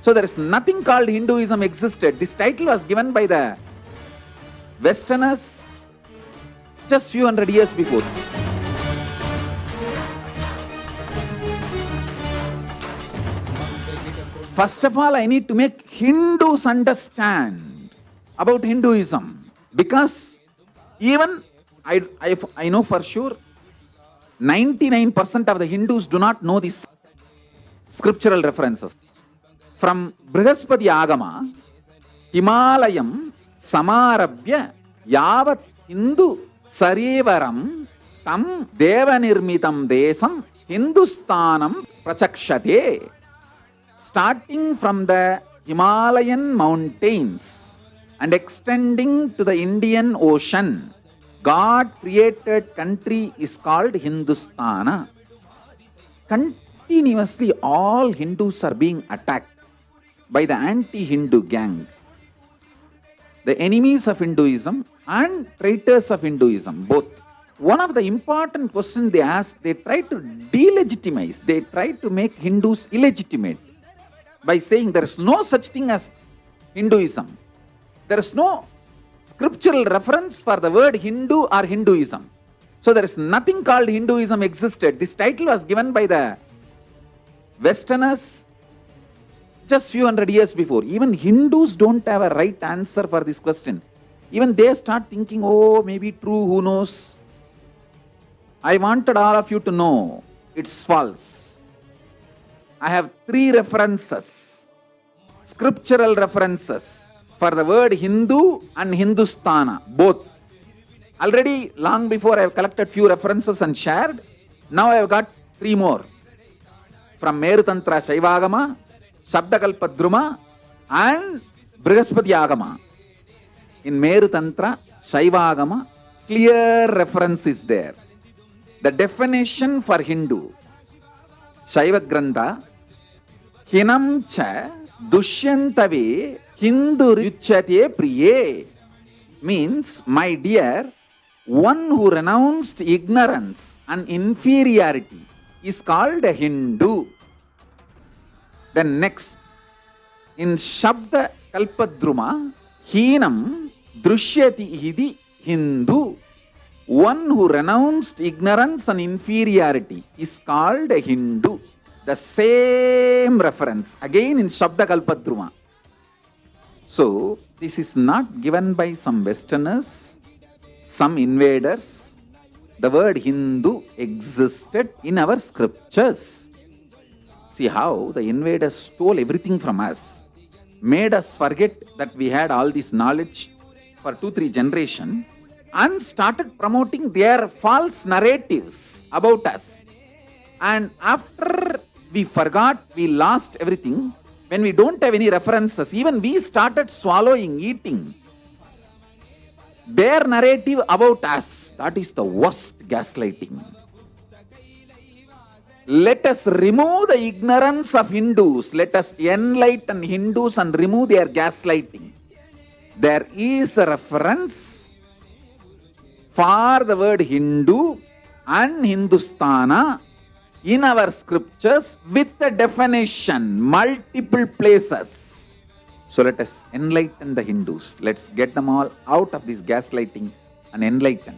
So there is nothing called Hinduism existed. This title was given by the Westerners just few hundred years before. First of all, I need to make Hindus understand about Hinduism, because even I know for sure 99% of the Hindus do not know these scriptural references. From Brihaspati Agama, Himalayam Samarabhya Yavat Hindu Sarevaram Tam Devanirmitam Desam Hindustanam Prachakshate. Starting from the Himalayan mountains and extending to the Indian Ocean, God created country is called Hindustana. Continuously all Hindus are being attacked by the anti-Hindu gang, the enemies of Hinduism and traitors of Hinduism, both. One of the important questions they ask, they try to delegitimize, they try to make Hindus illegitimate by saying there is no such thing as Hinduism. There is no scriptural reference for the word Hindu or Hinduism. So there is nothing called Hinduism existed. This title was given by the Westerners just few hundred years before. Even Hindus don't have a right answer for this question. Even they start thinking, oh, maybe true, who knows. I wanted all of you to know it's false. I have 3 references, scriptural references for the word Hindu and Hindustana, both. Already long before I have collected few references and shared. Now I have got 3 more. From Meru Tantra Shaivagama, Shabdakalpadruma and Brihaspati Agama. In Meru Tantra Shaivagama, clear reference is there. The definition for Hindu, Shaiva Grantha, Hinam cha dushyantave Hindu ruchyate priye, means, my dear, one who renounced ignorance and inferiority is called a Hindu. Then next, in Shabda Kalpadruma, Hinam Drushyati Hidi Hindu. One who renounced ignorance and inferiority is called a Hindu. The same reference, again in Shabda Kalpadruma. So, this is not given by some Westerners, some invaders. The word Hindu existed in our scriptures. See how the invaders stole everything from us, made us forget that we had all this knowledge for 2-3 generations, and started promoting their false narratives about us. And after we forgot, we lost everything, when we don't have any references, even we started swallowing, eating their narrative about us. That is the worst gaslighting. Let us remove the ignorance of Hindus. Let us enlighten Hindus and remove their gaslighting. There is a reference for the word Hindu and Hindustana in our scriptures with a definition, multiple places. So let us enlighten the Hindus. Let's get them all out of this gaslighting and enlighten.